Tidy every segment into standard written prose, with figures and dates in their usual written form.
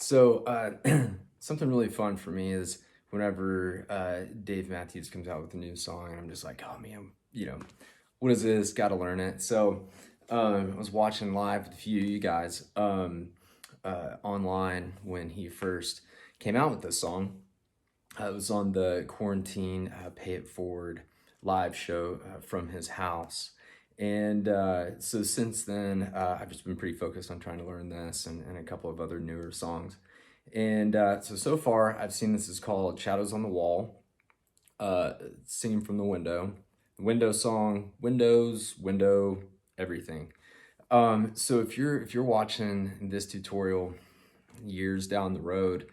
So something really fun for me is whenever Dave Matthews comes out with a new song, and I'm just like, oh man, what is this? Got to learn it. So I was watching live with a few of you guys online when he first came out with this song. It was on the quarantine Pay It Forward live show from his house. And so since then, I've just been pretty focused on trying to learn this and a couple of other newer songs. And so far, I've seen this is called Shadows on the Wall, Singing from the Window. Window song, windows, window, everything. So if you're watching this tutorial years down the road,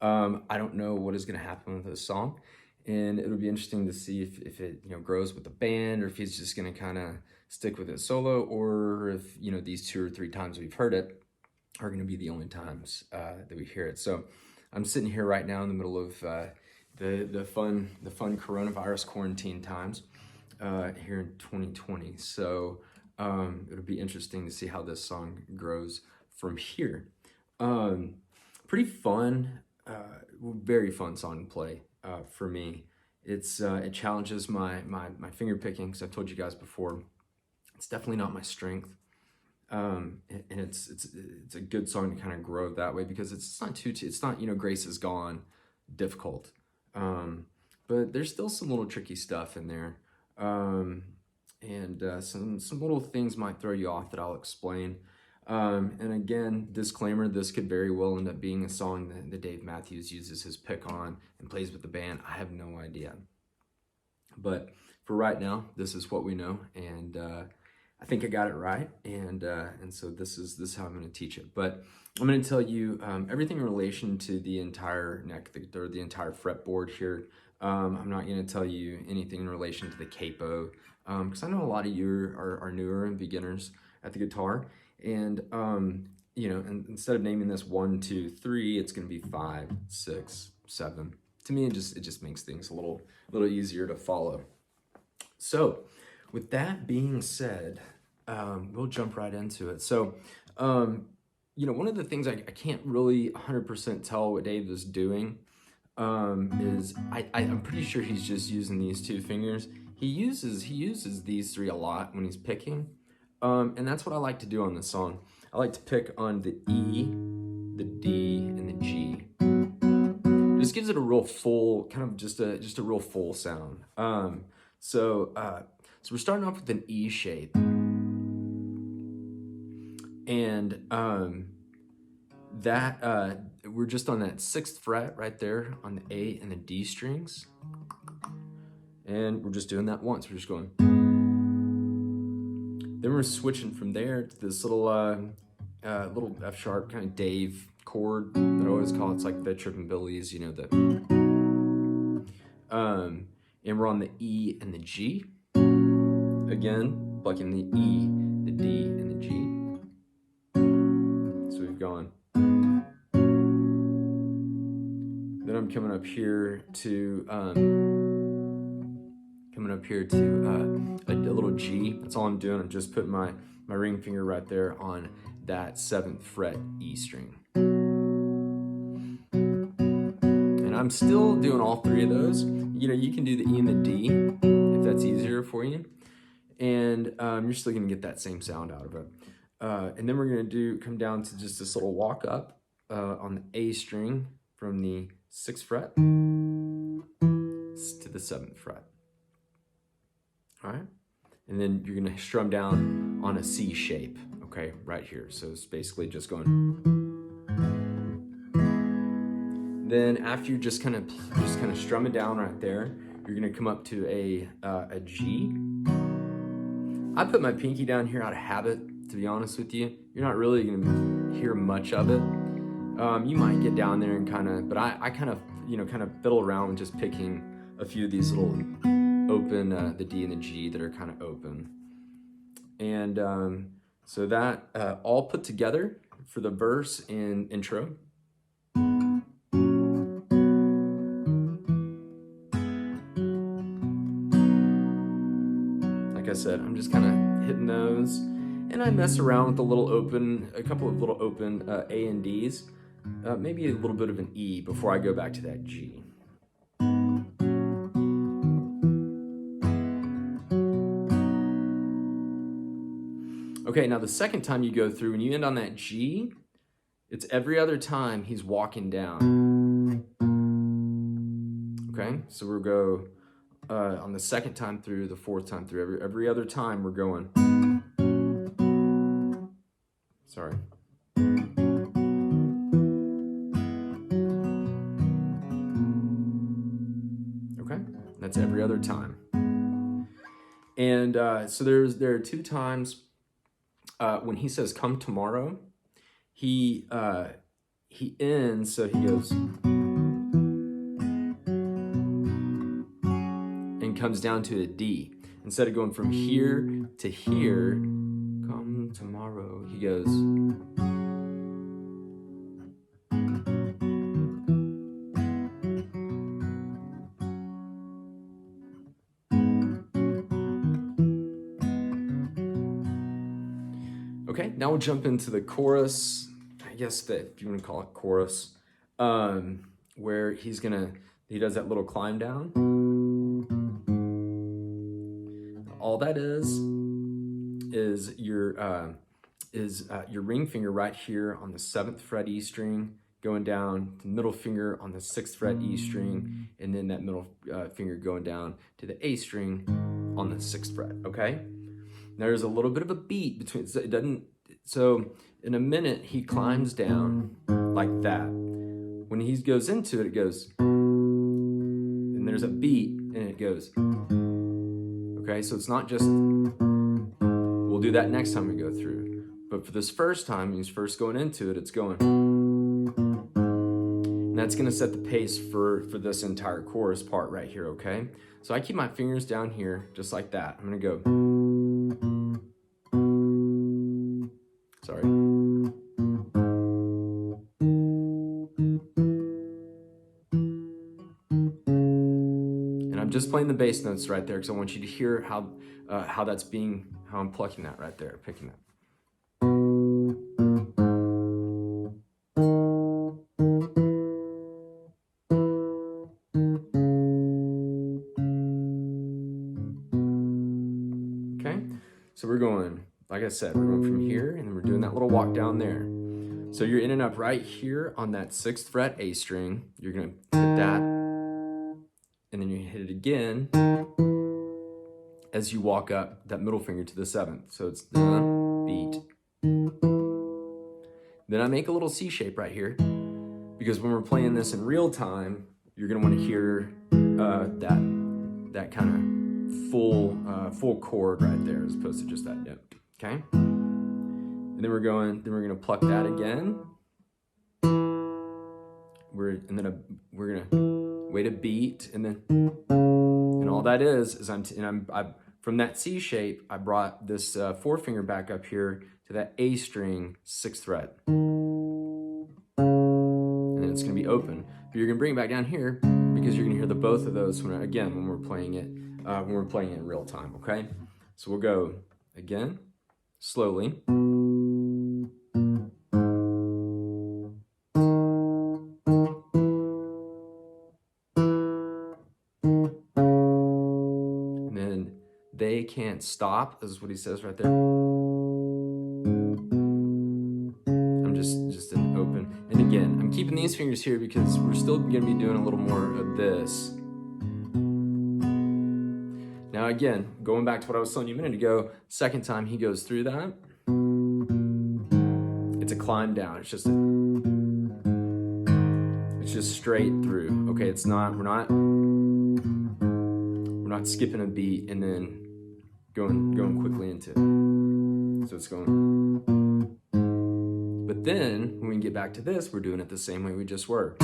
I don't know what is going to happen with this song, and it'll be interesting to see if it grows with the band, or if he's just going to kind of stick with it solo, or if these 2 or 3 times we've heard it are going to be the only times that we hear it. So I'm sitting here right now in the middle of the fun coronavirus quarantine times here in 2020. So it'll be interesting to see how this song grows from here. Pretty fun, very fun song to play for me. It challenges my finger picking, because I've told you guys before, it's definitely not my strength. And it's a good song to kind of grow that way, because it's not Grace Is Gone difficult, but there's still some little tricky stuff in there, and some little things might throw you off that I'll explain. And again, disclaimer, this could very well end up being a song that Dave Matthews uses his pick on and plays with the band. I have no idea, but for right now, this is what we know, and I think I got it right, and so this is how I'm going to teach it. But I'm going to tell you everything in relation to the entire neck, or the entire fretboard here. I'm not going to tell you anything in relation to the capo, because I know a lot of you are newer and beginners at the guitar, and and instead of naming this 1, 2, 3, it's going to be 5, 6, 7. To me, it just makes things a little easier to follow. So, with that being said, we'll jump right into it. So, one of the things I can't really 100% tell what Dave is doing is I'm pretty sure he's just using these 2 fingers. He uses these 3 a lot when he's picking, and that's what I like to do on this song. I like to pick on the E, the D, and the G. Just gives it a real full, kind of just a real full sound. So we're starting off with an E shape, and we're just on that 6th fret right there on the A and the D strings, and we're just doing that once. We're just going. Then we're switching from there to this little F sharp kind of Dave chord that I always call. It's like the Trippin' Billies, and we're on the E and the G. Again, plucking the E, the D, and the G. So we've gone. Then I'm coming up here to a little G. That's all I'm doing. I'm just putting my ring finger right there on that 7th fret E string. And I'm still doing all 3 of those. You can do the E and the D if that's easier for you. And you're still gonna get that same sound out of it. And then we're gonna come down to just this little walk up on the A string from the 6th fret to the 7th fret. All right, and then you're gonna strum down on a C shape, okay, right here. So it's basically just going. Then after you just kind of strum it down right there, you're gonna come up to a G. I put my pinky down here out of habit, to be honest with you. You're not really gonna hear much of it. You might get down there and but I kind of fiddle around with just picking a few of these little open, the D and the G that are kind of open. And so that all put together for the verse and intro. Like I said, I'm just kind of hitting those, and I mess around with a couple of little open A and Ds. maybe a little bit of an E before I go back to that G. Okay, now the second time you go through, when you end on that G, it's every other time he's walking down. Okay, so we'll go on the second time through, the fourth time through. Every other time we're going. Sorry. Okay, that's every other time. And so there are two times when he says "come tomorrow," he ends, so he goes and comes down to a D. Instead of going from here to here, come tomorrow, he goes. Okay, now we'll jump into the chorus. I guess that if you want to call it chorus, where he does that little climb down. All that is your ring finger right here on the 7th fret E string, going down the middle finger on the 6th fret E string, and then that middle finger going down to the A string on the 6th fret. Okay. There's a little bit of a beat between, so in a minute he climbs down like that. When he goes into it, it goes, and there's a beat and it goes. Okay, so it's not just, we'll do that next time we go through. But for this first time, he's first going into it, it's going. And that's gonna set the pace for this entire chorus part right here, okay? So I keep my fingers down here, just like that. I'm gonna go. Sorry. And I'm just playing the bass notes right there because I want you to hear how I'm plucking that right there, picking that. Okay, so we're going, like I said, we're going from here and then we're doing that little walk down there. So you're in and up right here on that 6th fret A string. You're gonna hit that, and then you hit it again as you walk up that middle finger to the 7th. So it's the beat. Then I make a little C shape right here, because when we're playing this in real time, you're gonna want to hear that kind of full chord right there, as opposed to just that note. Okay. And then we're gonna pluck that again. We're gonna wait a beat, and all that is from that C shape, I brought this 4-finger back up here to that A string 6th fret, and then it's gonna be open. But you're gonna bring it back down here because you're gonna hear the both of those when we're playing it in real time. Okay, so we'll go again slowly. They can't stop, is what he says right there. I'm just an open. And again, I'm keeping these fingers here because we're still gonna be doing a little more of this. Now again, going back to what I was telling you a minute ago, second time he goes through that, it's a climb down. It's just straight through. Okay, we're not skipping a beat and then going quickly into it. So it's going. But then when we get back to this, we're doing it the same way we just were.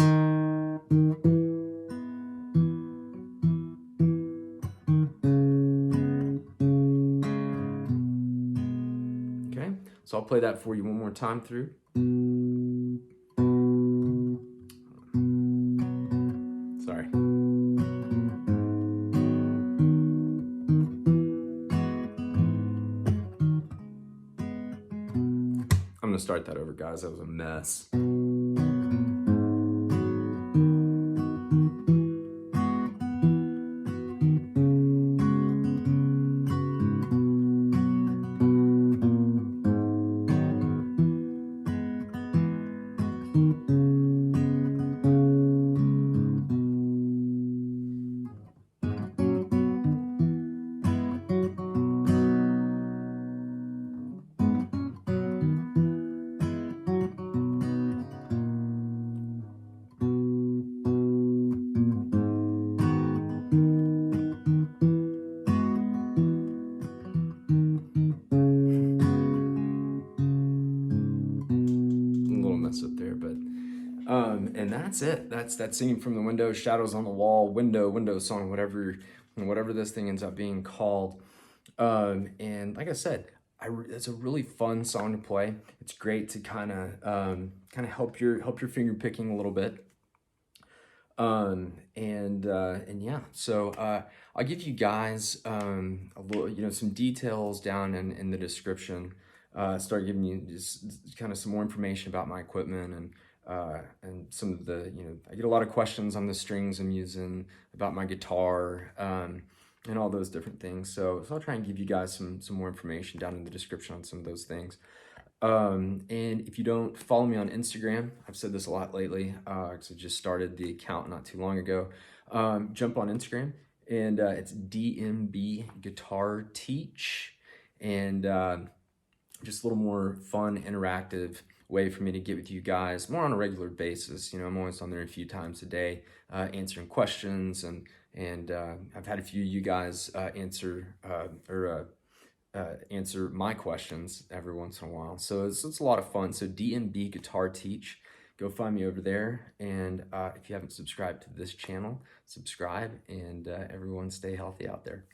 Okay, so I'll play that for you one more time through. Sorry. I'm gonna start that over, guys. That was a mess. that's it. That's Singing from the Window, Shadows on the Wall, window song, whatever this thing ends up being called. And like I said, it's a really fun song to play. It's great to kind of help your finger picking a little bit. And yeah, so I'll give you guys a little, some details down in the description. Start giving you just kind of some more information about my equipment and some of the, I get a lot of questions on the strings I'm using, about my guitar, and all those different things. So I'll try and give you guys some more information down in the description on some of those things. And if you don't follow me on Instagram, I've said this a lot lately, because I just started the account not too long ago. Jump on Instagram, and it's DMB Guitar Teach, and just a little more fun, interactive way for me to get with you guys more on a regular basis. I'm always on there a few times a day, answering questions, and I've had a few of you guys answer my questions every once in a while. So it's a lot of fun. So DMB Guitar Teach, go find me over there. And if you haven't subscribed to this channel, subscribe, and everyone stay healthy out there.